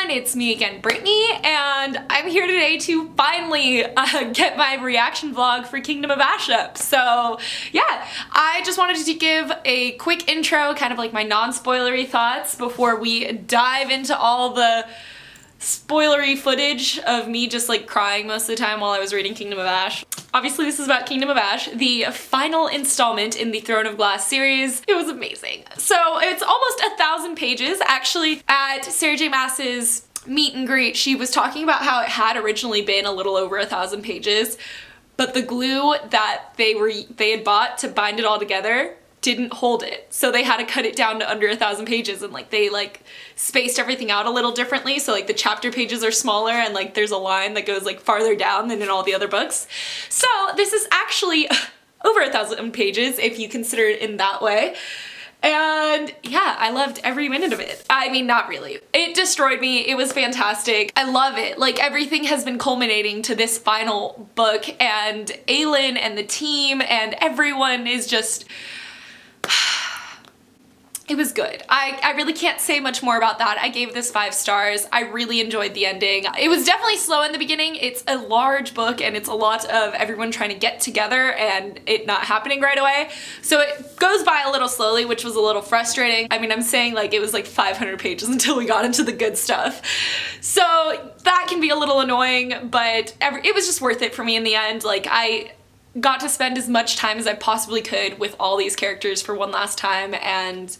everyone, it's me again, Brittany, and I'm here today to finally get my reaction vlog for Kingdom of Ash up. So yeah, I just wanted to give a quick intro, kind of like my non-spoilery thoughts before we dive into all the spoilery footage of me just like crying most of the time while I was reading Kingdom of Ash. Obviously this is about Kingdom of Ash, the final installment in the Throne of Glass series. It was amazing. So it's almost 1,000 pages. Actually, at Sarah J Maas's meet and greet, she was talking about how it had originally been a little over 1,000 pages, but the glue that they had bought to bind it all together didn't hold it, so they had to cut it down to under 1,000 pages, and like they like spaced everything out a little differently, so like the chapter pages are smaller and like there's a line that goes like farther down than in all the other books. So this is actually over 1,000 pages if you consider it in that way. And yeah, I loved every minute of it. I mean, not really. It destroyed me. It was fantastic. I love it. Like, everything has been culminating to this final book, and Aelin and the team and everyone is just... It was good. I really can't say much more about that. I gave this 5 stars. I really enjoyed the ending. It was definitely slow in the beginning. It's a large book and it's a lot of everyone trying to get together and it not happening right away. So it goes by a little slowly, which was a little frustrating. I mean, I'm saying like it was like 500 pages until we got into the good stuff. So that can be a little annoying, but it was just worth it for me in the end. Like, I got to spend as much time as I possibly could with all these characters for one last time, and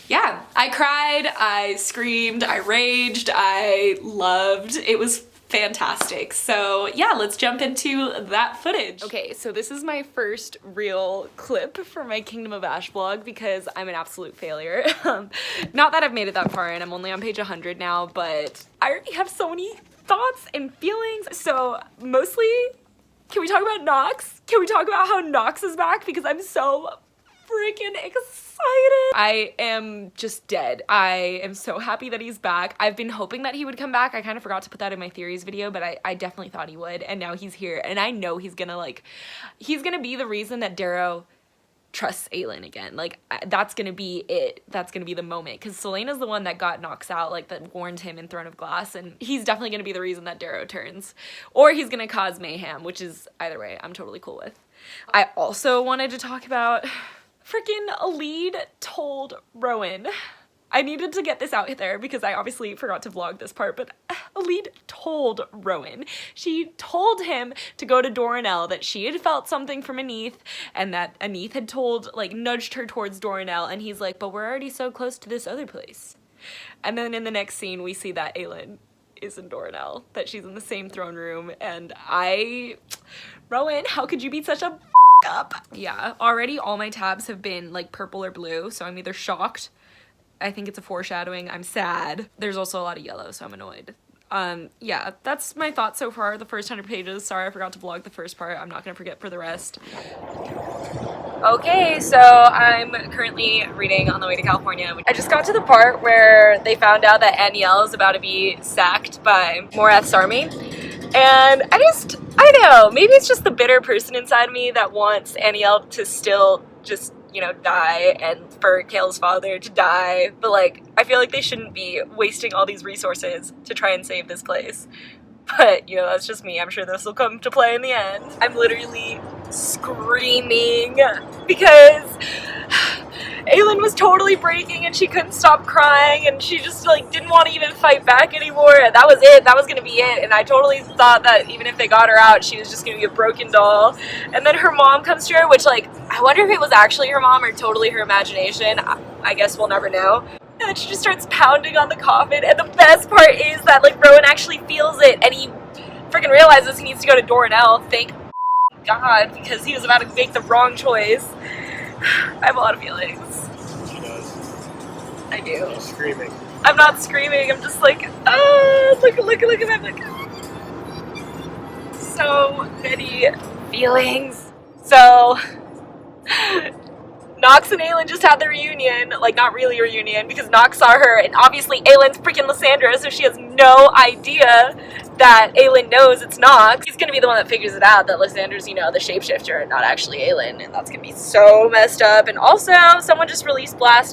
yeah, I cried, I screamed, I raged, I loved. It was fantastic. So yeah, let's jump into that footage. Okay, so this is my first real clip for my Kingdom of Ash vlog because I'm an absolute failure. Not that I've made it that far and I'm only on page 100 now, but I already have so many thoughts and feelings. So mostly, can we talk about Nox? Can we talk about how Nox is back? Because I'm so freaking excited. I am just dead. I am so happy that he's back. I've been hoping that he would come back. I kind of forgot to put that in my theories video, but I definitely thought he would, and now he's here, and I know he's gonna be the reason that Darrow trusts Aelin again. Like, that's gonna be it. That's gonna be the moment, because Celaena's the one that got Nox out, like, that warned him in Throne of Glass, and he's definitely gonna be the reason that Darrow turns. Or he's gonna cause mayhem, which is, either way, I'm totally cool with. I also wanted to talk about... Freaking Aelin told Rowan. I needed to get this out there because I obviously forgot to vlog this part, but Aelin told Rowan. She told him to go to Dorian, that she had felt something from Aenith, and that Aenith had nudged her towards Dorian, and he's like, but we're already so close to this other place. And then in the next scene, we see that Aelin is in Dorian, that she's in the same throne room, and Rowan, how could you be such a up? Yeah, already all my tabs have been like purple or blue, so I'm either shocked, I think it's a foreshadowing, I'm sad. There's also a lot of yellow, so I'm annoyed. Yeah, that's my thoughts so far, the first 100 pages. Sorry I forgot to vlog the first part. I'm not gonna forget for the rest. Okay, so I'm currently reading On the Way to California. I just got to the part where they found out that Aniel is about to be sacked by Morath's army, and I don't know, maybe it's just the bitter person inside me that wants Aniel to still just, you know, die, and for Kael's father to die, but like, I feel like they shouldn't be wasting all these resources to try and save this place. But, you know, that's just me. I'm sure this will come to play in the end. I'm literally screaming because Aelin was totally breaking and she couldn't stop crying, and she just like didn't want to even fight back anymore, and that was it. That was gonna be it. And I totally thought that even if they got her out, she was just gonna be a broken doll. And then her mom comes to her, which, like, I wonder if it was actually her mom or totally her imagination. I guess we'll never know. And then she just starts pounding on the coffin, and the best part is that, like, Rowan actually feels it, and he freaking realizes he needs to go to Dorian, thank God, because he was about to make the wrong choice. I have a lot of feelings. She does. I do. She's screaming. I'm not screaming, I'm just like, look at that, like, so many feelings. So, Nox and Aelin just had the reunion, like, not really a reunion, because Nox saw her, and obviously Aelin's freaking Lysandra, so she has no idea that Aelin knows it's Nox. He's gonna be the one that figures it out, that Lysandra's, you know, the shapeshifter, and not actually Aelin, and that's gonna be so messed up. And also, someone just released Black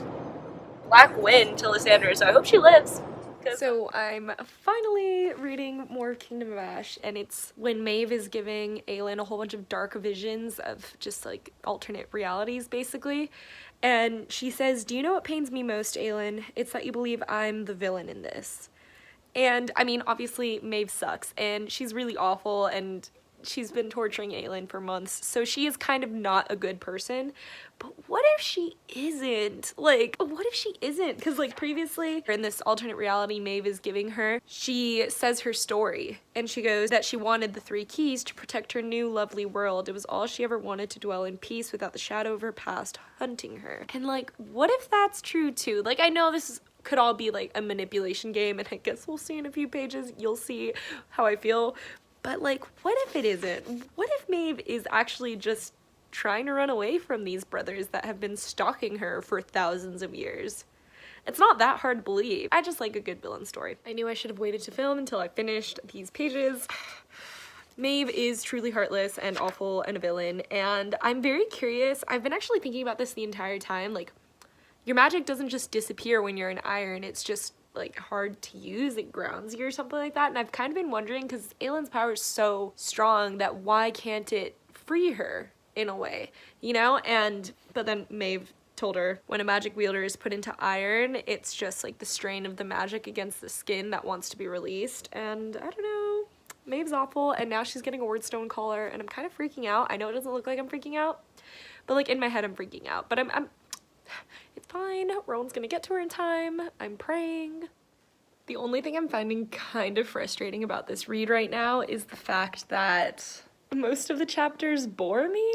Wind to Lysandra, so I hope she lives. So I'm finally reading more Kingdom of Ash, and it's when Maeve is giving Aelin a whole bunch of dark visions of just like alternate realities basically. And she says, "Do you know what pains me most, Aelin? It's that you believe I'm the villain in this." And I mean, obviously Maeve sucks and she's really awful and she's been torturing Aelin for months, so she is kind of not a good person. But what if she isn't? Like, what if she isn't? Because like previously in this alternate reality Maeve is giving her, she says her story and she goes that she wanted the 3 keys to protect her new lovely world. It was all she ever wanted, to dwell in peace without the shadow of her past hunting her. And like, what if that's true too? Like, I know this could all be like a manipulation game, and I guess we'll see in a few pages, you'll see how I feel. But like, what if it isn't? What if Maeve is actually just trying to run away from these brothers that have been stalking her for thousands of years? It's not that hard to believe. I just like a good villain story. I knew I should have waited to film until I finished these pages. Maeve is truly heartless and awful and a villain, and I'm very curious. I've been actually thinking about this the entire time. Like, your magic doesn't just disappear when you're an iron, it's just like hard to use, it grounds you or something like that. And I've kind of been wondering, because Aelin's power is so strong, that why can't it free her in a way, you know? But then Maeve told her, when a magic wielder is put into iron, it's just like the strain of the magic against the skin that wants to be released. And I don't know, Maeve's awful, and now she's getting a wordstone collar, and I'm kind of freaking out. I know it doesn't look like I'm freaking out, but like in my head I'm freaking out. But I'm it's fine. Rowan's gonna get to her in time. I'm praying. The only thing I'm finding kind of frustrating about this read right now is the fact that most of the chapters bore me.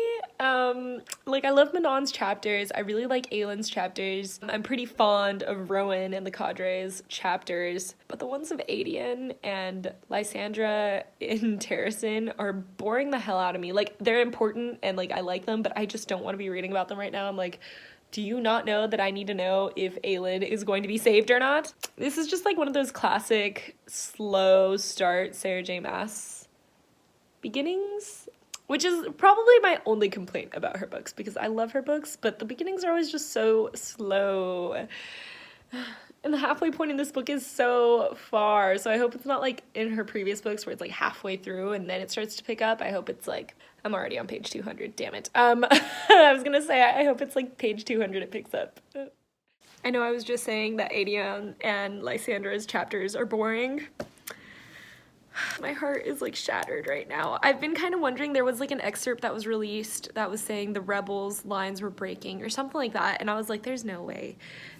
Like, I love Manon's chapters. I really like Aelin's chapters. I'm pretty fond of Rowan and the Cadre's chapters, but the ones of Adian and Lysandra in Terrasen are boring the hell out of me. Like, they're important and like I like them, but I just don't want to be reading about them right now. I'm like, do you not know that I need to know if Aelin is going to be saved or not? This is just like one of those classic slow start Sarah J. Maas beginnings, which is probably my only complaint about her books, because I love her books, but the beginnings are always just so slow. And the halfway point in this book is so far, so I hope it's not like in her previous books where it's like halfway through and then it starts to pick up. I hope it's like, I'm already on page 200, damn it. I was gonna say, I hope it's like page 200 it picks up. I know I was just saying that Adian and Lysandra's chapters are boring. My heart is like shattered right now. I've been kind of wondering, there was like an excerpt that was released that was saying the rebels' lines were breaking or something like that, and I was like, there's no way.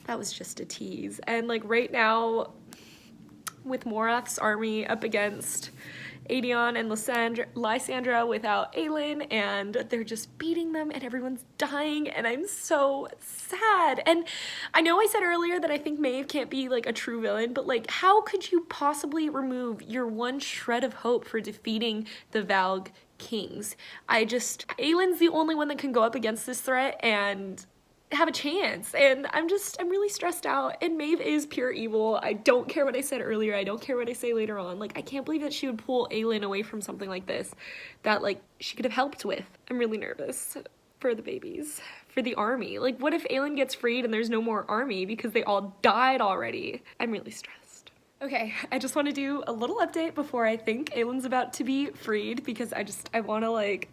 That was just a tease. And like right now, with Morath's army up against Adian and Lysandra without Aelin, and they're just beating them and everyone's dying, and I'm so sad. And I know I said earlier that I think Maeve can't be like a true villain, but like, how could you possibly remove your one shred of hope for defeating the Valg Kings? Aelin's the only one that can go up against this threat and have a chance, and I'm really stressed out, and Maeve is pure evil. I don't care what I said earlier, I don't care what I say later on. Like, I can't believe that she would pull Aelin away from something like this that like she could have helped with. I'm really nervous for the babies, for the army. Like, what if Aelin gets freed and there's no more army because they all died already? I'm really stressed. Okay, I just want to do a little update before I think Aelin's about to be freed, because I want to like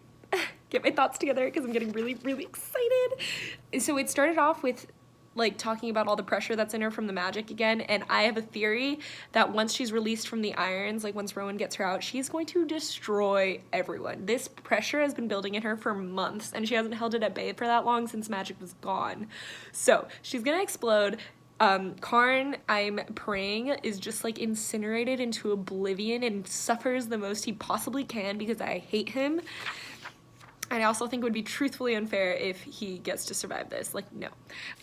get my thoughts together because I'm getting really, really excited. So it started off with like talking about all the pressure that's in her from the magic again, and I have a theory that once she's released from the irons, like once Rowan gets her out, she's going to destroy everyone. This pressure has been building in her for months, and she hasn't held it at bay for that long since magic was gone. So she's gonna explode. Karn, I'm praying, is just like incinerated into oblivion and suffers the most he possibly can, because I hate him. And I also think it would be truthfully unfair if he gets to survive this. Like, no.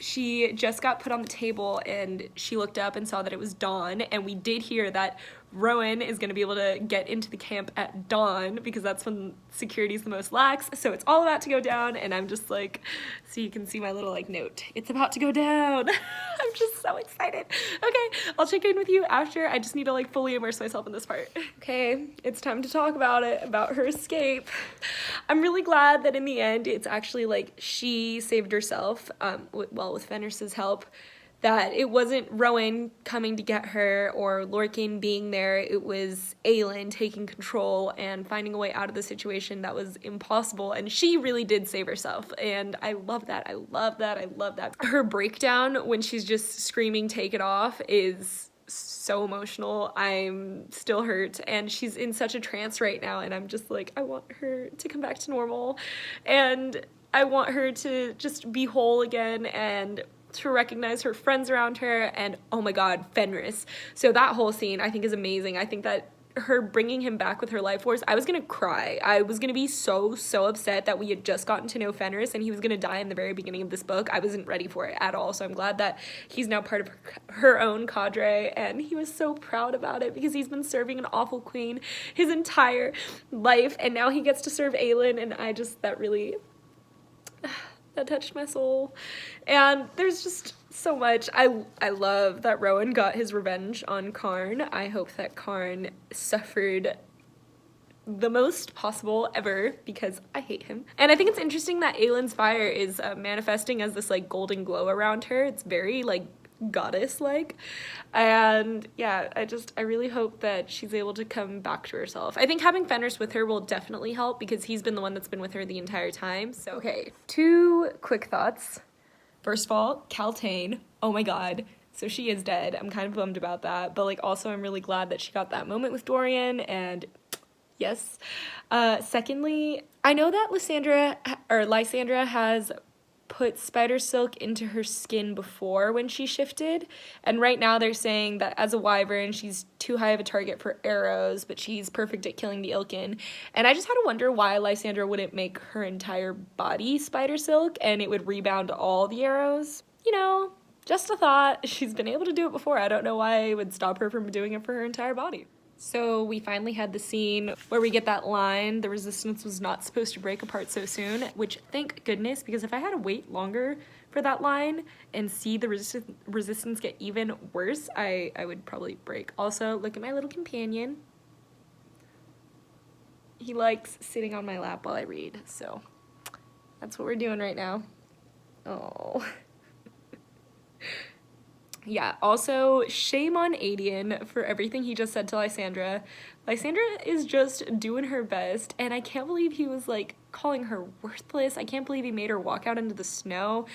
She just got put on the table and she looked up and saw that it was dawn, and we did hear that Rowan is going to be able to get into the camp at dawn because that's when security is the most lax. So it's all about to go down, and I'm just like, so you can see my little like note. It's about to go down. I'm just so excited. Okay, I'll check in with you after. I just need to like fully immerse myself in this part. Okay, it's time to talk about it, about her escape. I'm really glad that in the end it's actually like she saved herself, well, with Fenris's help. that it wasn't Rowan coming to get her or Lorcan being there, it was Aelin taking control and finding a way out of the situation that was impossible, and she really did save herself, and I love that, I love that, I love that. Her breakdown when she's just screaming, "Take it off," is so emotional. I'm still hurt, and she's in such a trance right now, and I'm just like, I want her to come back to normal, and I want her to just be whole again, and to recognize her friends around her, and oh my god, Fenris. So that whole scene I think is amazing. I think that her bringing him back with her life force, I was gonna cry. I was gonna be so upset that we had just gotten to know Fenris and he was gonna die in the very beginning of this book. I wasn't ready for it at all, so I'm glad that he's now part of her own cadre, and he was so proud about it because he's been serving an awful queen his entire life, and now he gets to serve Aelin, and I just, that really, that touched my soul. And there's just so much. I love that Rowan got his revenge on Karn. I hope that Karn suffered the most possible ever because I hate him. And I think it's interesting that Aelin's fire is manifesting as this like golden glow around her. It's very like goddess-like, and yeah, I really hope that she's able to come back to herself. I think having Fenris with her will definitely help because he's been the one that's been with her the entire time. So okay, 2 quick thoughts. First of all, Kaltane, oh my god, so she is dead. I'm kind of bummed about that, but like also I'm really glad that she got that moment with Dorian, and yes. Secondly, I know that Lysandra has put spider silk into her skin before when she shifted, and right now they're saying that as a wyvern she's too high of a target for arrows, but she's perfect at killing the Ilkin. And I just had to wonder why Lysandra wouldn't make her entire body spider silk and it would rebound all the arrows. You know, just a thought. She's been able to do it before. I don't know why it would stop her from doing it for her entire body. So we finally had the scene where we get that line, "The resistance was not supposed to break apart so soon," which thank goodness, because if I had to wait longer for that line and see the resistance get even worse, I would probably break. Also, look at my little companion. He likes sitting on my lap while I read, so that's what we're doing right now. Oh. Yeah, also, shame on Aedion for everything he just said to Lysandra. Lysandra is just doing her best, and I can't believe he was, like, calling her worthless. I can't believe he made her walk out into the snow.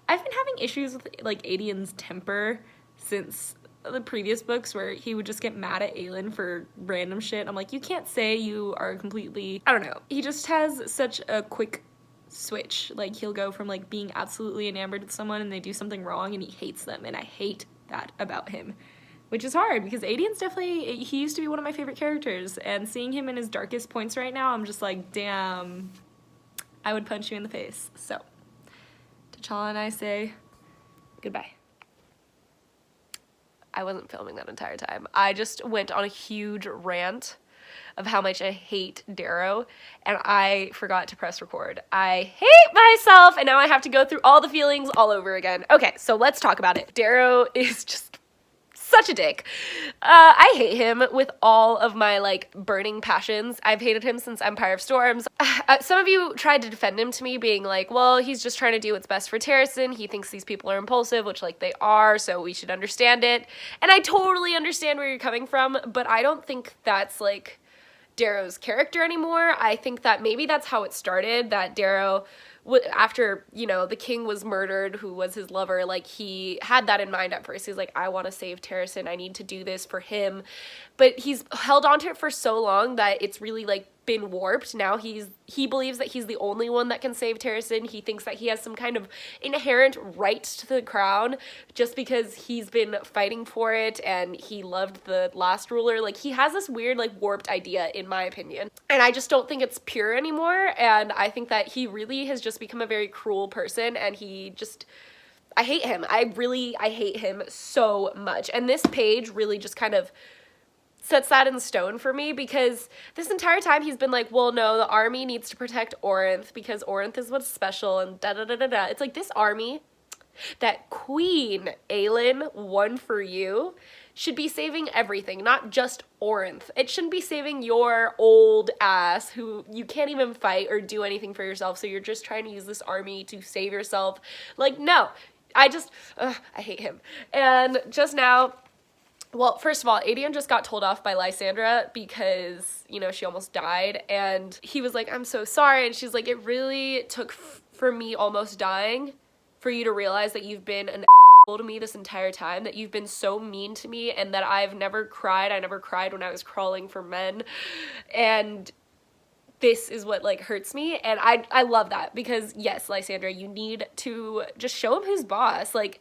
I've been having issues with, like, Aedion's temper since the previous books where he would just get mad at Aelin for random shit. I'm like, you can't say you are completely, I don't know. He just has such a quick switch. Like, he'll go from like being absolutely enamored with someone and they do something wrong and he hates them, and I hate that about him, which is hard because Aedion's definitely, he used to be one of my favorite characters, and seeing him in his darkest points right now, I'm just like, damn, I would punch you in the face. So T'Challa and I say goodbye. I wasn't filming that entire time. I just went on a huge rant of how much I hate Darrow, and I forgot to press record. I hate myself, and now I have to go through all the feelings all over again. Okay, so let's talk about it. Darrow is just such a dick. I hate him with all of my, like, burning passions. I've hated him since Empire of Storms. Some of you tried to defend him to me, being like, well, he's just trying to do what's best for Terrasen. He thinks these people are impulsive, which, like, they are, so we should understand it. And I totally understand where you're coming from, but I don't think that's, like, Darrow's character anymore. I think that maybe that's how it started, that Darrow, after, you know, the king was murdered, who was his lover, like, he had that in mind at first. He's like, I want to save Terrasen, I need to do this for him, but he's held on to it for so long that it's really, like, been warped. Now he believes that he's the only one that can save Terrasen. He thinks that he has some kind of inherent right to the crown just because he's been fighting for it and he loved the last ruler. Like, he has this weird, like, warped idea, in my opinion, and I just don't think it's pure anymore. And I think that he really has just become a very cruel person, and I hate him. I hate him so much. And this page really just kind of sets that in stone for me, because this entire time he's been like, well, no, the army needs to protect Orinth because Orinth is what's special, and da-da-da-da-da. It's like, this army that Queen Aelin won for you should be saving everything, not just Orinth. It shouldn't be saving your old ass who you can't even fight or do anything for yourself, so you're just trying to use this army to save yourself. Like, no. I hate him. And just now, well, first of all, Aelin just got told off by Lysandra because, you know, she almost died, and he was like, I'm so sorry, and she's like, it really took for me almost dying for you to realize that you've been an to me this entire time, that you've been so mean to me, and that I've never cried. I never cried when I was crawling for men, and this is what like hurts me. And I love that, because yes, Lysandra, you need to just show him his boss. Like,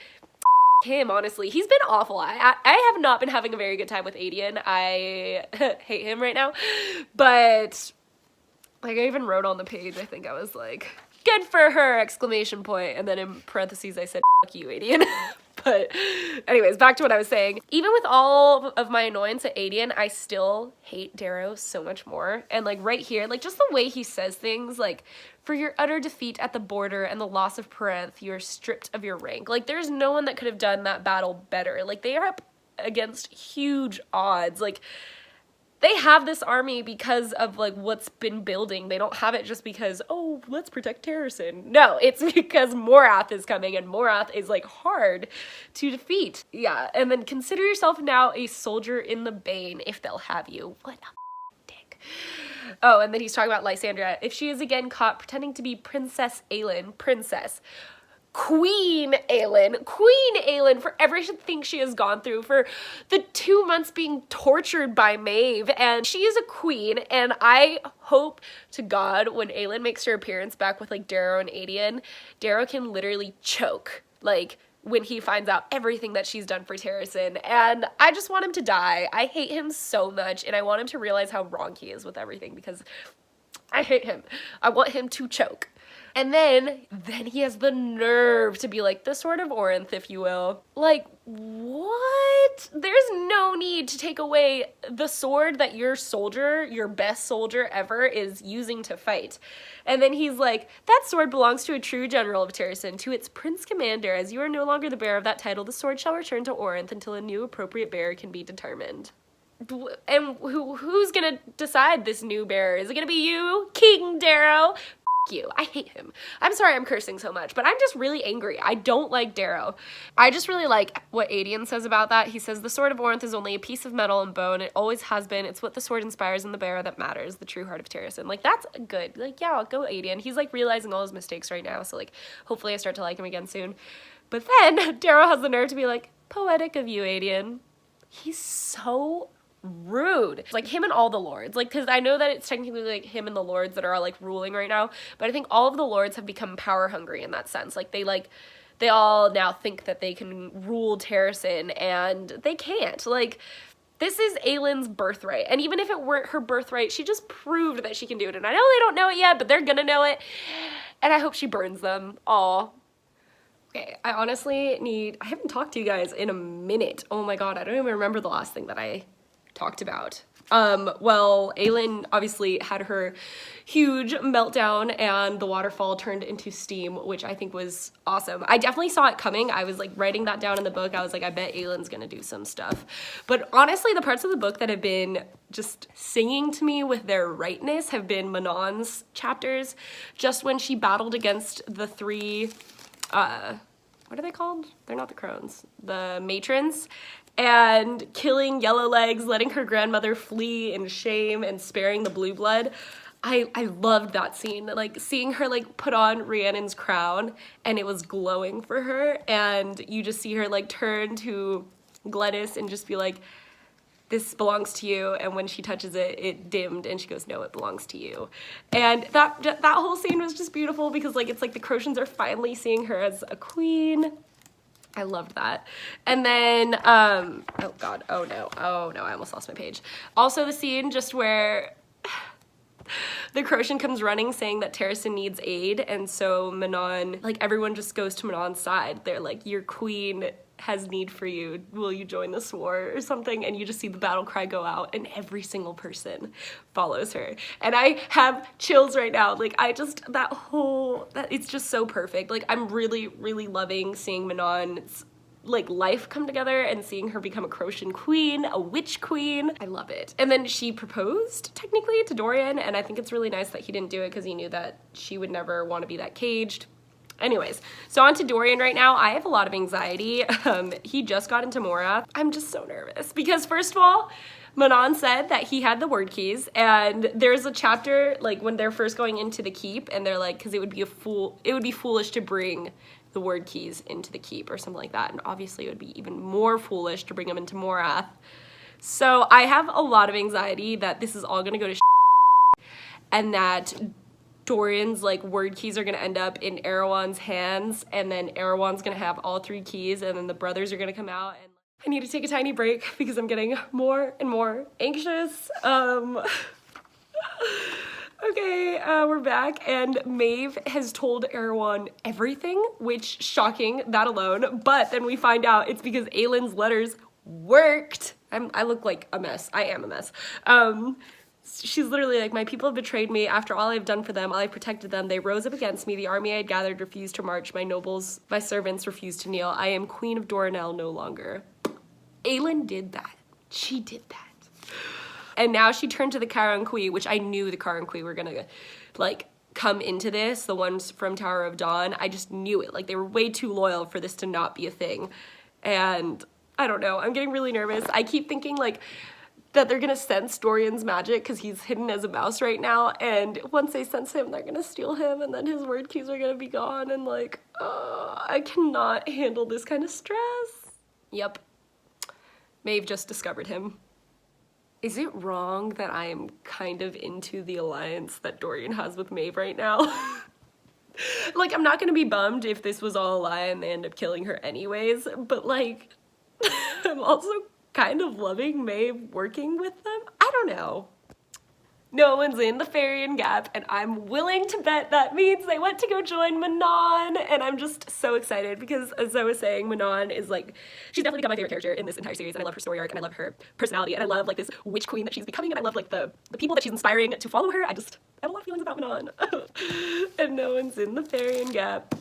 him, honestly, he's been awful. I have not been having a very good time with Aelin. I hate him right now, but like I even wrote on the page, I think I was like, good for her, exclamation point, and then in parentheses I said, fuck you, Aelin. But anyways, back to what I was saying. Even with all of my annoyance at Aelin, I still hate Darrow so much more. And like right here, like just the way he says things, like, for your utter defeat at the border and the loss of Parenth, you are stripped of your rank. Like, there's no one that could have done that battle better. Like, they are up against huge odds. Like, they have this army because of like what's been building. They don't have it just because, oh, let's protect Terrasen. No, it's because Morath is coming, and Morath is like hard to defeat. Yeah, and then consider yourself now a soldier in the Bane if they'll have you. What a dick. Oh, and then he's talking about Lysandra. If she is again caught pretending to be Princess Aelin, Queen Aelin, for everything she has gone through, for the 2 months being tortured by Maeve, and she is a queen, and I hope to God when Aelin makes her appearance back with like Darrow and Aelin, Darrow can literally choke, like, when he finds out everything that she's done for Terrasen, and I just want him to die. I hate him so much, and I want him to realize how wrong he is with everything, because I hate him. I want him to choke. And then he has the nerve to be like, the Sword of Orinth, if you will. Like, what? There's no need to take away the sword that your soldier, your best soldier ever, is using to fight. And then he's like, that sword belongs to a true general of Terrasen, to its prince commander. As you are no longer the bearer of that title, the sword shall return to Orinth until a new appropriate bearer can be determined. And who's gonna decide this new bearer? Is it gonna be you, King Darrow? You. I hate him. I'm sorry I'm cursing so much, but I'm just really angry. I don't like Darrow. I just really like what Aelin says about that. He says, the Sword of Orinth is only a piece of metal and bone. It always has been. It's what the sword inspires in the bearer that matters, the true heart of Terrasen. Like, that's good. Like, yeah, I'll go Aelin. He's like realizing all his mistakes right now, so like hopefully I start to like him again soon. But then Darrow has the nerve to be like, poetic of you, Aelin. He's so rude. Like, him and all the lords, like, because I know that it's technically like him and the lords that are like ruling right now, but I think all of the lords have become power hungry in that sense. Like, they all now think that they can rule Terrasen, and they can't. Like, this is Aelin's birthright, and even if it weren't her birthright, she just proved that she can do it. And I know they don't know it yet, but they're gonna know it, and I hope she burns them all. Okay, I honestly I haven't talked to you guys in a minute. Oh my god, I don't even remember the last thing that I talked about. Well, Aelin obviously had her huge meltdown, and the waterfall turned into steam, which I think was awesome. I definitely saw it coming. I was like writing that down in the book. I was like, I bet Aelin's gonna do some stuff. But honestly, the parts of the book that have been just singing to me with their rightness have been Manon's chapters. Just when she battled against the three, what are they called? They're not the crones. The matrons. And killing Yellowlegs, letting her grandmother flee in shame, and sparing the blue blood. I loved that scene. Like, seeing her like put on Rhiannon's crown, and it was glowing for her, and you just see her like turn to Glenys and just be like, this belongs to you, and when she touches it, it dimmed, and she goes, no, it belongs to you. And that whole scene was just beautiful, because like it's like the Crocians are finally seeing her as a queen. I loved that. And then, oh god, oh no, I almost lost my page. Also the scene just where the Crocian comes running saying that Terrasen needs aid, and so Manon, like, everyone just goes to Manon's side. They're like, your queen has need for you, will you join this war or something? And you just see the battle cry go out, and every single person follows her. And I have chills right now. Like, it's just so perfect. Like, I'm really, really loving seeing Manon's like life come together, and seeing her become a Crocian queen, a witch queen. I love it. And then she proposed technically to Dorian, and I think it's really nice that he didn't do it, because he knew that she would never want to be that caged. Anyways, so on to Dorian right now. I have a lot of anxiety. He just got into Morath. I'm just so nervous because first of all, Manon said that he had the word keys, and there's a chapter like when they're first going into the keep, and they're like, because it would be foolish to bring the word keys into the keep or something like that, and obviously it would be even more foolish to bring them into Morath. So I have a lot of anxiety that this is all gonna go to and that Dorian's like word keys are gonna end up in Erewhon's hands, and then Erewhon's gonna have all 3 keys, and then the brothers are gonna come out. And I need to take a tiny break because I'm getting more and more anxious. Okay, we're back, and Maeve has told Erewhon everything, which, shocking, that alone, but then we find out it's because Aelin's letters worked. I look like a mess. I am a mess. She's literally like, my people have betrayed me. After all I've done for them, all I've protected them, they rose up against me. The army I had gathered refused to march. My nobles, my servants refused to kneel. I am queen of Doranel no longer. Aelin did that. She did that. And now she turned to the Caranqui, which I knew the Caranqui were gonna like come into this, the ones from Tower of Dawn. I just knew it. Like, they were way too loyal for this to not be a thing. And I don't know, I'm getting really nervous. I keep thinking like that they're gonna sense Dorian's magic because he's hidden as a mouse right now, and once they sense him, they're gonna steal him, and then his word keys are gonna be gone, and like, I cannot handle this kind of stress. Yep. Maeve just discovered him. Is it wrong that I am kind of into the alliance that Dorian has with Maeve right now? Like, I'm not gonna be bummed if this was all a lie and they end up killing her anyways, but like, I'm also kind of loving Maeve working with them. I don't know. No one's in the Farian Gap, and I'm willing to bet that means they went to go join Manon, and I'm just so excited because, as I was saying, Manon is like, she's definitely become my favorite character in this entire series, and I love her story arc, and I love her personality, and I love like this witch queen that she's becoming, and I love like the people that she's inspiring to follow her. I have a lot of feelings about Manon. And no one's in the Farian Gap.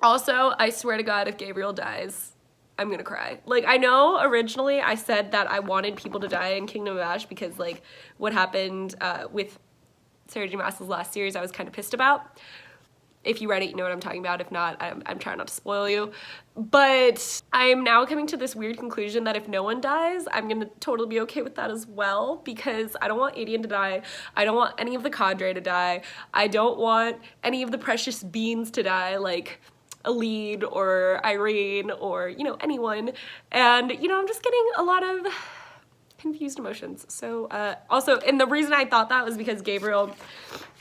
Also, I swear to God, if Gabriel dies, I'm gonna cry. Like, I know originally I said that I wanted people to die in Kingdom of Ash because like what happened with Sarah J. Maas's last series I was kind of pissed about. If you read it, you know what I'm talking about. If not, I'm trying not to spoil you. But I am now coming to this weird conclusion that if no one dies, I'm gonna totally be okay with that as well, because I don't want Aedion to die. I don't want any of the cadre to die. I don't want any of the precious beans to die, like a lead or Irene or, you know, anyone. And, you know, I'm just getting a lot of confused emotions. So also, and the reason I thought that was because Gabriel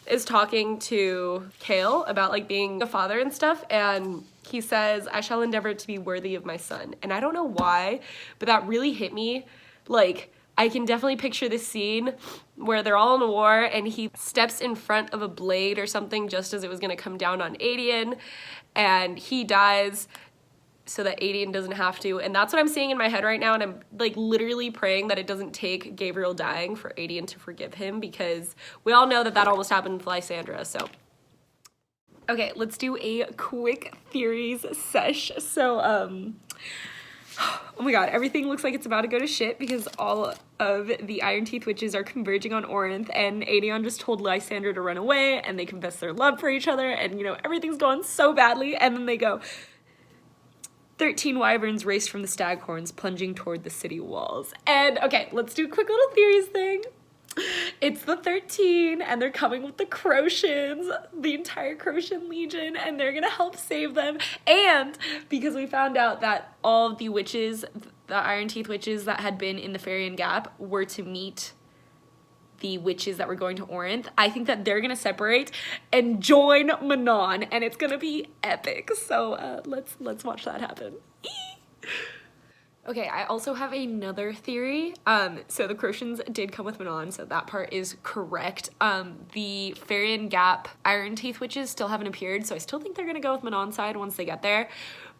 is talking to Kale about like being a father and stuff, and he says, I shall endeavor to be worthy of my son. And I don't know why, but that really hit me. Like, I can definitely picture this scene where they're all in a war and he steps in front of a blade or something just as it was gonna come down on Aedion, and he dies so that Aedion doesn't have to. And that's what I'm seeing in my head right now, and I'm like literally praying that it doesn't take Gabriel dying for Aedion to forgive him, because we all know that that almost happened with Lysandra. So okay, let's do a quick theories sesh. So oh my god, everything looks like it's about to go to shit because all of the Iron Teeth witches are converging on Orinth, and Aedion just told Lysandra to run away, and they confess their love for each other, and you know, everything's going so badly, and then they go, 13 wyverns raced from the staghorns, plunging toward the city walls. And okay, let's do a quick little theories thing. It's the 13, and they're coming with the Crocians, the entire Crocian Legion, and they're gonna help save them. And because we found out that all of the witches, the Iron Teeth witches that had been in the Farian Gap, were to meet the witches that were going to Orinth, I think that they're gonna separate and join Manon, and it's gonna be epic. So let's watch that happen. Okay, I also have another theory. So the Crocians did come with Manon, so that part is correct. The Farian Gap Iron Teeth witches still haven't appeared, so I still think they're gonna go with Manon's side once they get there.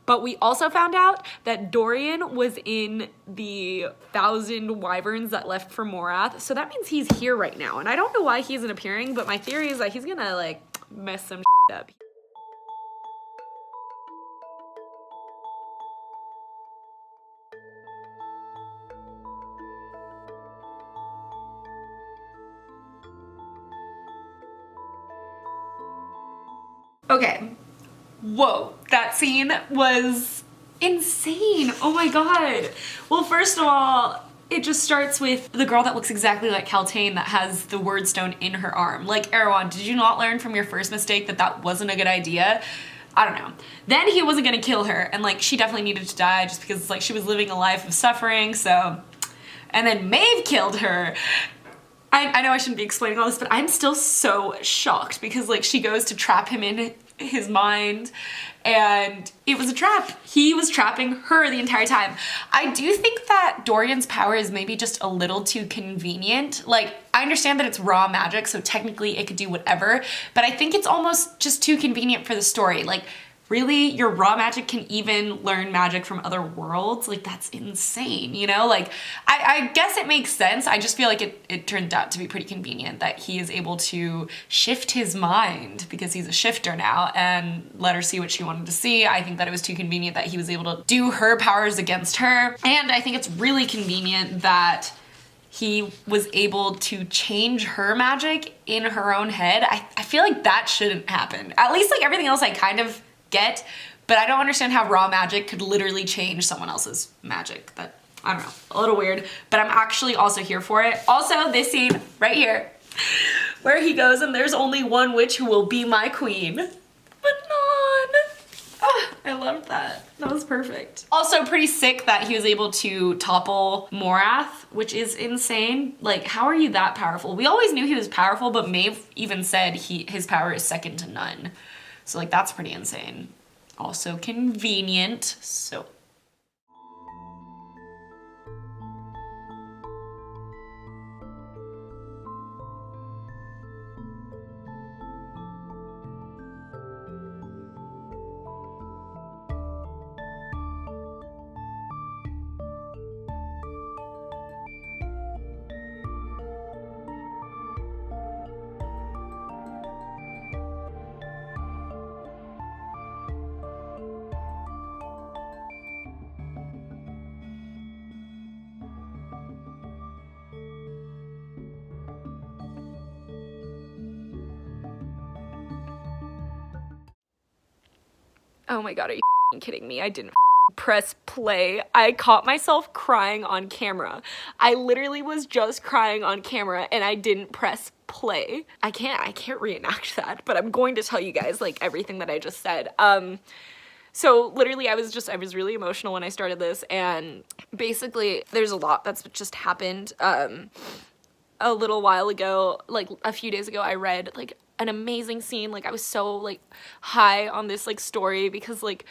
But we also found out that Dorian was in the 1,000 wyverns that left for Morath, so that means he's here right now. And I don't know why he isn't appearing, but my theory is that he's gonna like mess some shit up. Okay, Whoa, that scene was insane. Oh my god. Well, first of all, it just starts with the girl that looks exactly like Kaltain that has the word stone in her arm. Like, Erewhon, did you not learn from your first mistake that that wasn't a good idea? I don't know. Then he wasn't gonna kill her, and like, she definitely needed to die just because like she was living a life of suffering, so. And then Maeve killed her. I know I shouldn't be explaining all this, but I'm still so shocked because like she goes to trap him in his mind and it was a trap. He was trapping her the entire time. I do think that Dorian's power is maybe just a little too convenient. Like, I understand that it's raw magic, so technically it could do whatever, but I think it's almost just too convenient for the story. Like, really, your raw magic can even learn magic from other worlds? Like, that's insane, you know? Like, I guess it makes sense. I just feel like it turned out to be pretty convenient that he is able to shift his mind because he's a shifter now and let her see what she wanted to see. I think that it was too convenient that he was able to do her powers against her. And I think it's really convenient that he was able to change her magic in her own head. I feel like that shouldn't happen. At least like everything else I kind of get, but I don't understand how raw magic could literally change someone else's magic. That, I don't know, a little weird, but I'm actually also here for it. Also, this scene right here, where he goes and there's only one witch who will be my queen. Manon! Oh, I loved that. That was perfect. Also pretty sick that he was able to topple Morath, which is insane. Like, how are you that powerful? We always knew he was powerful, but Maeve even said his power is second to none. So like, that's pretty insane. Also convenient, so. Oh my god, are you kidding me? I didn't press play. I caught myself crying on camera. I literally was just crying on camera and I didn't press play. I can't reenact that, but I'm going to tell you guys like everything that I just said. So literally I was really emotional when I started this, and basically there's a lot that's just happened. A little while ago, like a few days ago, I read like an amazing scene. Like, I was so like high on this like story because like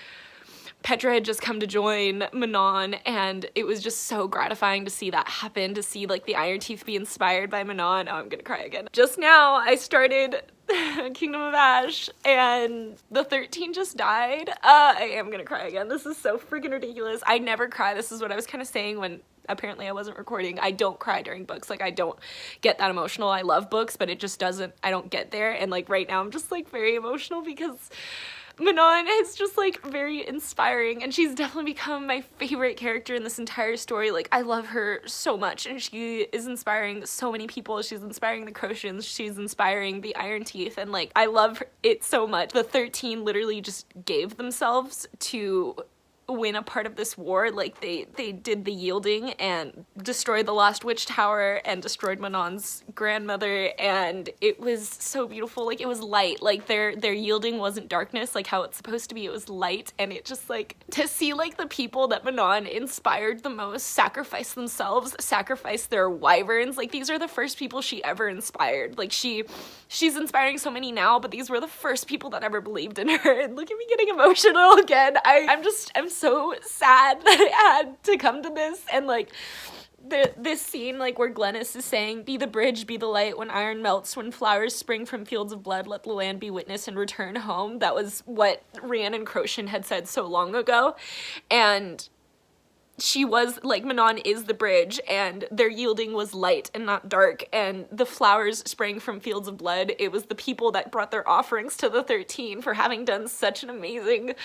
Petra had just come to join Manon, and it was just so gratifying to see that happen, to see like the Iron Teeth be inspired by Manon. Oh, I'm gonna cry again. Just now I started Kingdom of Ash and the 13 just died. I am gonna cry again. This is so freaking ridiculous. I never cry. This is what I was kind of saying when apparently I wasn't recording. I don't cry during books. Like, I don't get that emotional. I love books, but it just doesn't, I don't get there. And like right now I'm just like very emotional because Manon is just like very inspiring, and she's definitely become my favorite character in this entire story. Like, I love her so much, and she is inspiring so many people. She's inspiring the Crocians, she's inspiring the Iron Teeth, and like, I love it so much. The 13 literally just gave themselves to win a part of this war. Like, they did the yielding and destroyed the Lost Witch Tower and destroyed Manon's grandmother, and it was so beautiful. Like, it was light. Like, their yielding wasn't darkness like how it's supposed to be. It was light, and it just like, to see like the people that Manon inspired the most sacrifice themselves, sacrifice their wyverns. Like, these are the first people she ever inspired. Like, she's inspiring so many now, but these were the first people that ever believed in her. And look at me getting emotional again. I'm so sad that I had to come to this, and like this scene like where Glennis is saying, "Be the bridge, be the light, when iron melts, when flowers spring from fields of blood, let the land be witness and return home." That was what Rhiannon Crocian had said so long ago, and she was like, Manon is the bridge, and their yielding was light and not dark, and the flowers sprang from fields of blood. It was the people that brought their offerings to the 13 for having done such an amazing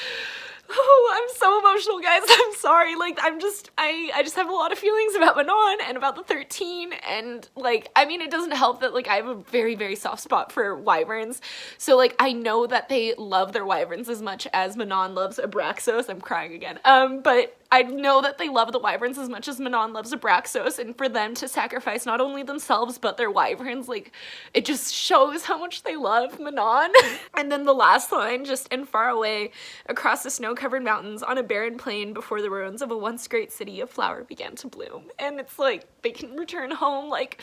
Oh, I'm so emotional, guys. I'm sorry. Like, I just have a lot of feelings about Manon and about the 13, and, like, I mean, it doesn't help that, like, I have a very, very soft spot for wyverns, so, like, I know that they love their wyverns as much as Manon loves Abraxos. I'm crying again. But I know that they love the wyverns as much as Manon loves Abraxos, and for them to sacrifice not only themselves, but their wyverns, like, it just shows how much they love Manon. And then the last line, just and far away, across the snow-covered mountains, on a barren plain before the ruins of a once great city, a flower began to bloom. And it's like, they can return home, like,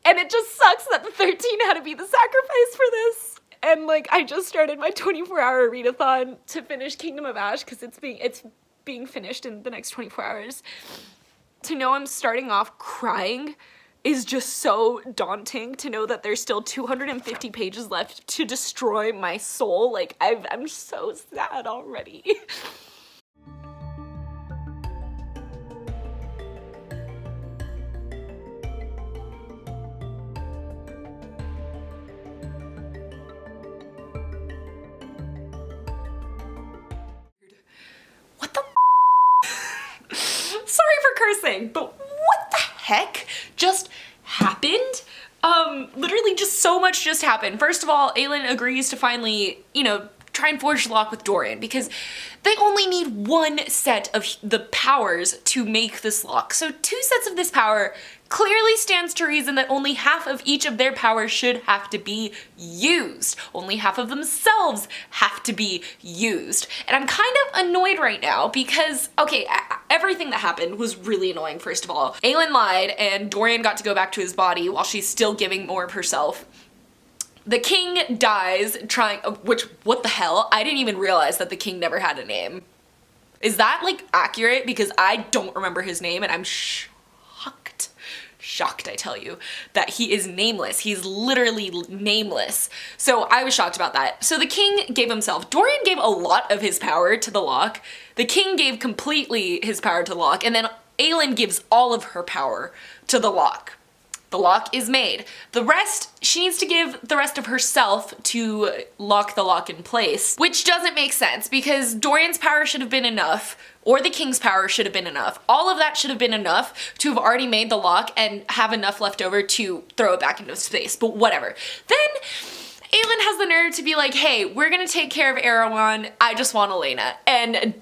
and it just sucks that the 13 had to be the sacrifice for this. And, like, I just started my 24-hour readathon to finish Kingdom of Ash, because it's being finished in the next 24 hours. To know I'm starting off crying is just so daunting, to know that there's still 250 pages left to destroy my soul. Like, I'm so sad already. What the Sorry for cursing, but what the heck just happened? Literally just so much just happened. First of all, Aelin agrees to finally, you know, try and forge the lock with Dorian, because they only need one set of the powers to make this lock. So 2 sets of this power clearly stands to reason that only half of each of their powers should have to be used. Only half of themselves have to be used. And I'm kind of annoyed right now because, okay, everything that happened was really annoying, first of all. Aelin lied and Dorian got to go back to his body while she's still giving more of herself. The king dies trying, which, what the hell? I didn't even realize that the king never had a name. Is that, like, accurate? Because I don't remember his name and I'm shocked, I tell you, that he is nameless. He's literally nameless. So I was shocked about that. So the king gave himself. Dorian gave a lot of his power to the lock. The king gave completely his power to the lock, and then Aelin gives all of her power to the lock. The lock is made. The rest, she needs to give the rest of herself to lock the lock in place, which doesn't make sense because Dorian's power should have been enough, or the king's power should have been enough. All of that should have been enough to have already made the lock and have enough left over to throw it back into space, but whatever. Then Aelin has the nerve to be like, hey, we're gonna take care of Erewhon, I just want Elena. And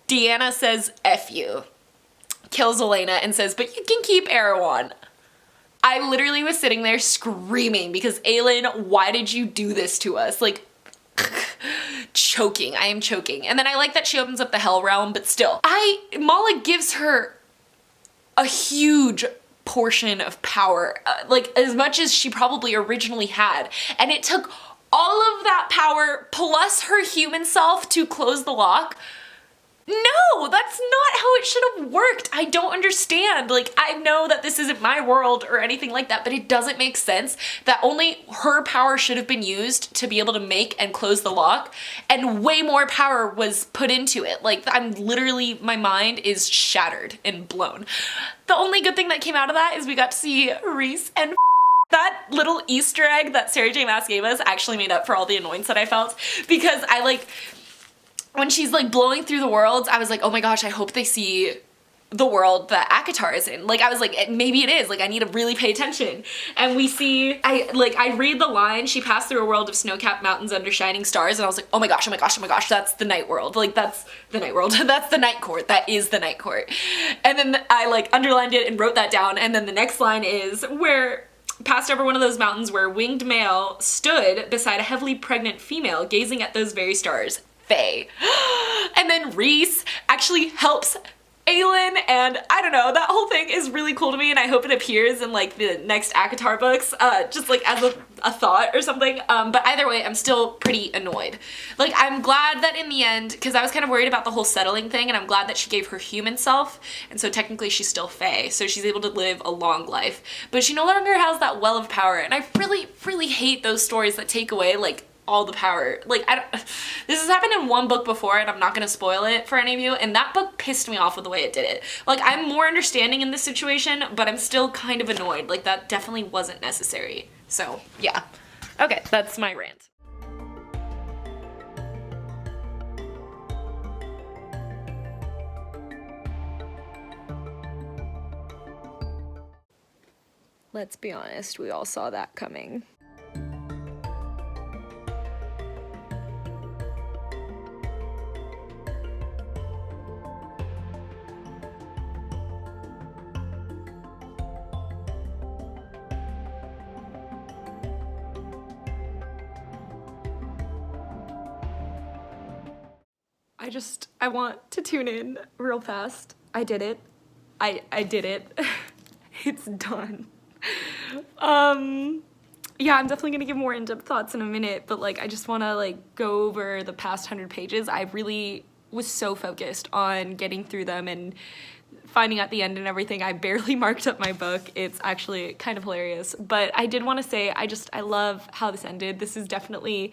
Deanna says, F you. Kills Elena and says, but you can keep Erewhon. I literally was sitting there screaming because Aelin, why did you do this to us? Like, choking. I am choking. And then I like that she opens up the Hell Realm, but still. Mala gives her a huge portion of power, like as much as she probably originally had. And it took all of that power plus her human self to close the lock. No, that's not how it should have worked. I don't understand. Like, I know that this isn't my world or anything like that, but it doesn't make sense that only her power should have been used to be able to make and close the lock, and way more power was put into it. Like, I'm literally, my mind is shattered and blown. The only good thing that came out of that is we got to see Rhys and that little Easter egg that Sarah J. Maas gave us actually made up for all the annoyance that I felt, because I like, when she's like blowing through the worlds, I was like, oh my gosh, I hope they see the world that ACOTAR is in. Like, I was like, maybe it is. Like, I need to really pay attention. And we see, I read the line, she passed through a world of snow-capped mountains under shining stars, and I was like, oh my gosh, that's the night world. Like, that's the night world. That's the night court. That is the night court. And then I like underlined it and wrote that down, and then the next line is where passed over one of those mountains where winged male stood beside a heavily pregnant female gazing at those very stars. Faye. And then Rhys actually helps Aelin, and I don't know, that whole thing is really cool to me, and I hope it appears in like the next ACOTAR books, just like as a thought or something, but either way, I'm still pretty annoyed. Like, I'm glad that in the end, because I was kind of worried about the whole settling thing, and I'm glad that she gave her human self, and so technically she's still Faye, so she's able to live a long life, but she no longer has that well of power, and I really, really hate those stories that take away, like, all the power. Like, this has happened in one book before, and I'm not gonna spoil it for any of you, and that book pissed me off with the way it did it. Like, I'm more understanding in this situation, but I'm still kind of annoyed. Like, that definitely wasn't necessary. So, yeah. Okay, that's my rant. Let's be honest, we all saw that coming. I want to tune in real fast. I did it. I did it. It's done. Yeah, I'm definitely gonna give more in-depth thoughts in a minute, but like I just wanna like go over the past 100 pages. I really was so focused on getting through them and finding out the end and everything. I barely marked up my book. It's actually kind of hilarious. But I did want to say I love how this ended. This is definitely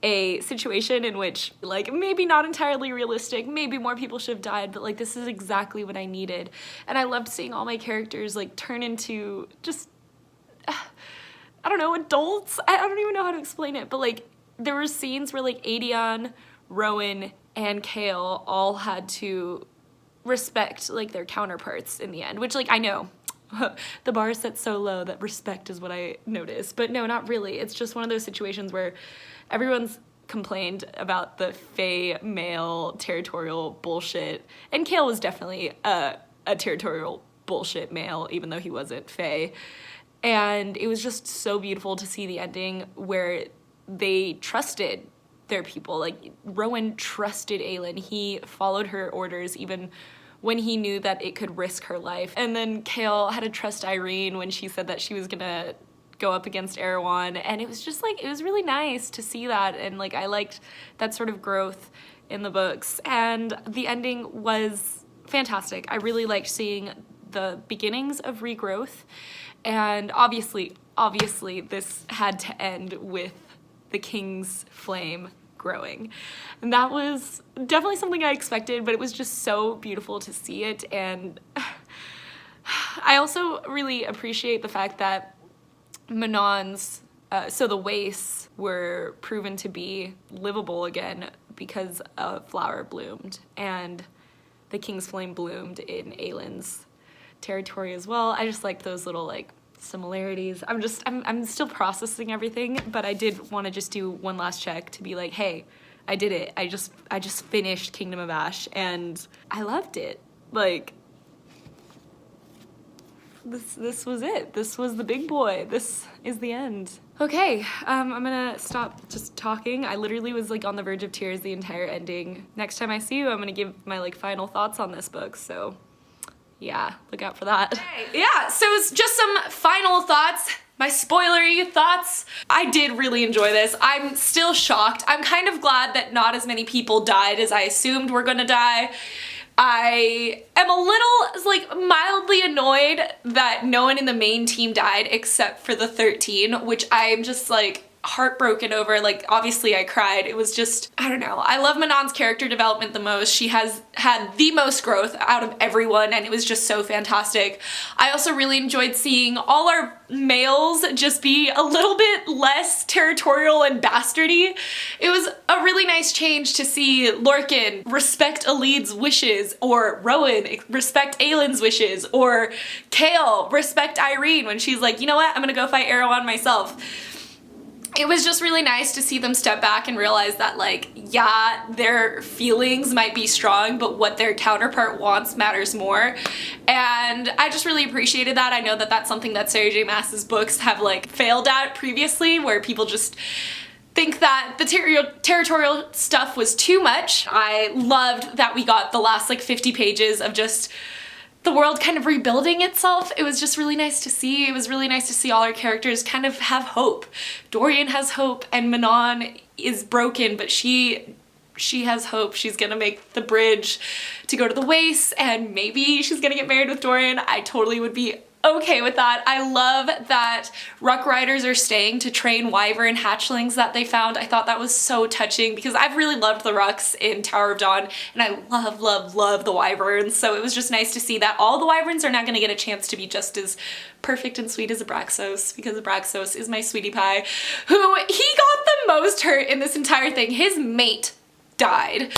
a situation in which, like, maybe not entirely realistic, maybe more people should have died, but like this is exactly what I needed. And I loved seeing all my characters like turn into just I don't know, adults. I don't even know how to explain it, but like there were scenes where like Aelin, Rowan, and Kale all had to respect like their counterparts in the end, which like I know the bar is set so low that respect is what I notice, but no, not really. It's just one of those situations where everyone's complained about the Fae male territorial bullshit, and Kale was definitely a territorial bullshit male, even though he wasn't Fae. And it was just so beautiful to see the ending where they trusted their people. Like, Rowan trusted Aelin. He followed her orders even when he knew that it could risk her life. And then Kale had to trust Irene when she said that she was gonna go up against Erewhon. And it was just like, it was really nice to see that. And like, I liked that sort of growth in the books. And the ending was fantastic. I really liked seeing the beginnings of regrowth. And obviously this had to end with the King's flame growing. And that was definitely something I expected, but it was just so beautiful to see it. And I also really appreciate the fact that Manon's, so the wastes were proven to be livable again because a flower bloomed, and the King's flame bloomed in Aelin's territory as well. I just like those little like similarities. I'm still processing everything, but I did want to just do one last check to be like, hey, I did it. I just finished Kingdom of Ash and I loved it. Like, this was it. This was the big boy. This is the end. Okay, I'm gonna stop just talking. I literally was like on the verge of tears the entire ending. Next time I see you, I'm gonna give my like final thoughts on this book, so yeah, look out for that. Okay. Yeah, so it's just some final thoughts, my spoilery thoughts. I did really enjoy this. I'm still shocked. I'm kind of glad that not as many people died as I assumed were gonna die. I am a little, like, mildly annoyed that no one in the main team died except for the 13, which I'm just, like, heartbroken over. Like, obviously I cried. It was just, I don't know. I love Manon's character development the most. She has had the most growth out of everyone, and it was just so fantastic. I also really enjoyed seeing all our males just be a little bit less territorial and bastardy. It was a really nice change to see Lorcan respect Elid's wishes, or Rowan respect Aelin's wishes, or Kale respect Irene when she's like, you know what, I'm gonna go fight Erewhon myself. It was just really nice to see them step back and realize that, like, yeah, their feelings might be strong, but what their counterpart wants matters more. And I just really appreciated that. I know that that's something that Sarah J. Maas's books have, like, failed at previously, where people just think that the territorial stuff was too much. I loved that we got the last, like, 50 pages of just the world kind of rebuilding itself. It was just really nice to see. It was really nice to see all our characters kind of have hope. Dorian has hope, and Manon is broken, but she has hope. She's gonna make the bridge to go to the Wastes, and maybe she's gonna get married with Dorian. I totally would be okay with that. I love that Ruck Riders are staying to train wyvern hatchlings that they found. I thought that was so touching because I've really loved the Rucks in Tower of Dawn, and I love, love, love the wyverns. So it was just nice to see that all the wyverns are now gonna get a chance to be just as perfect and sweet as Abraxos, because Abraxos is my sweetie pie, who he got the most hurt in this entire thing. His mate died.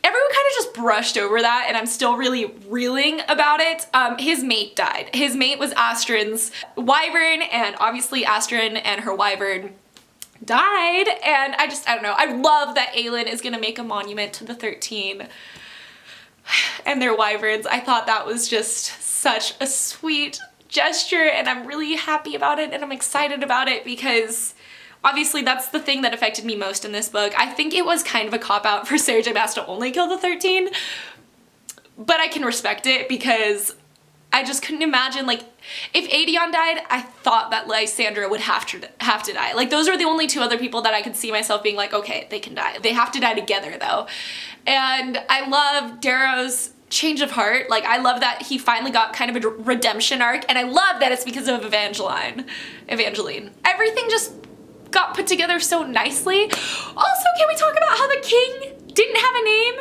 everyone kind of just brushed over that, and I'm still really reeling about it. His mate died. His mate was Astrid's wyvern, and obviously Astrid and her wyvern died, and I don't know. I love that Aelin is gonna make a monument to the 13 and their wyverns. I thought that was just such a sweet gesture, and I'm really happy about it, and I'm excited about it because obviously that's the thing that affected me most in this book. I think it was kind of a cop-out for Sarah J. Maas to only kill the 13, but I can respect it because I just couldn't imagine, like, if Aedion died, I thought that Lysandra would have to die. Like, those are the only 2 other people that I could see myself being like, okay, they can die. They have to die together, though. And I love Darrow's change of heart. Like, I love that he finally got kind of a redemption arc, and I love that it's because of Evangeline. Everything just got put together so nicely. Also, can we talk about how the king didn't have a name?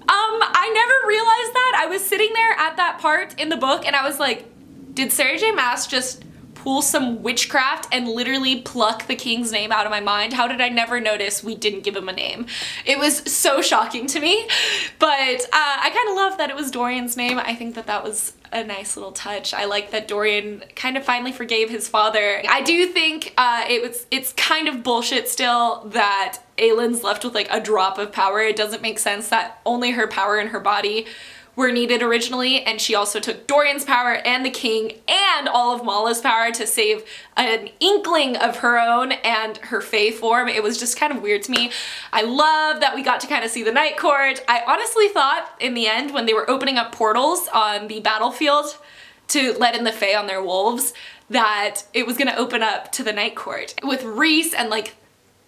I never realized that. I was sitting there at that part in the book and I was like, did Sarah J. Maas just pull some witchcraft and literally pluck the king's name out of my mind? How did I never notice we didn't give him a name? It was so shocking to me, but I kind of love that it was Dorian's name. I think that was a nice little touch. I like that Dorian kind of finally forgave his father. I do think it's kind of bullshit still that Aelin's left with like a drop of power. It doesn't make sense that only her power and her body were needed originally, and she also took Dorian's power and the king and all of Mala's power to save an inkling of her own and her fae form. It was just kind of weird to me. I love that we got to kind of see the Night Court. I honestly thought in the end when they were opening up portals on the battlefield to let in the fae on their wolves that it was gonna open up to the Night Court with Rhys and like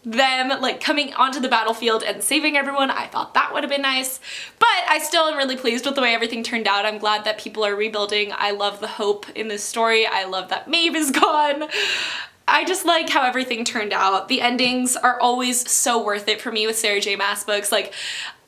them like coming onto the battlefield and saving everyone. I thought that would have been nice, but I still am really pleased with the way everything turned out. I'm glad that people are rebuilding. I love the hope in this story. I love that Maeve is gone. I just like how everything turned out. The endings are always so worth it for me with Sarah J. Maas books. Like,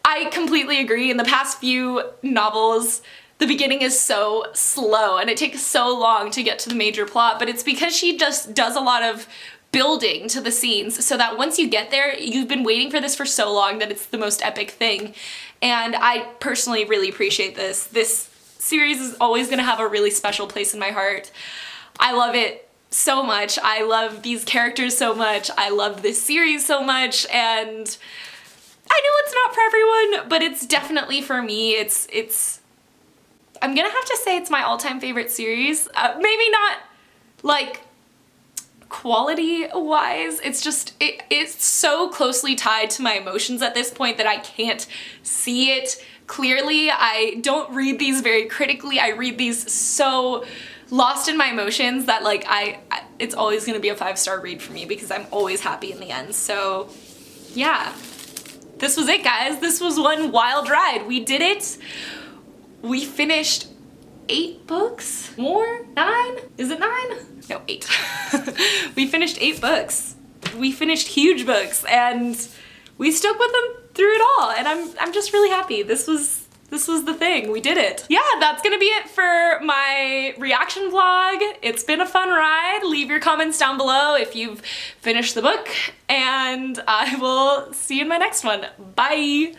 I completely agree. In the past few novels, the beginning is so slow and it takes so long to get to the major plot, but it's because she just does a lot of building to the scenes so that once you get there, you've been waiting for this for so long that it's the most epic thing. And I personally really appreciate this. This series is always gonna have a really special place in my heart. I love it so much. I love these characters so much. I love this series so much, and I know it's not for everyone, but it's definitely for me. I'm gonna have to say it's my all-time favorite series. Maybe not like quality wise, it's just it's so closely tied to my emotions at this point that I can't see it clearly. I don't read these very critically. I read these so lost in my emotions that like it's always gonna be a 5-star read for me because I'm always happy in the end. So yeah, this was it, guys. This was one wild ride. We did it. We finished 8 books? More? 9? Is it 9? No, 8. We finished 8 books. We finished huge books and we stuck with them through it all, and I'm just really happy. This was the thing. We did it. Yeah, that's gonna be it for my reaction vlog. It's been a fun ride. Leave your comments down below if you've finished the book, and I will see you in my next one. Bye!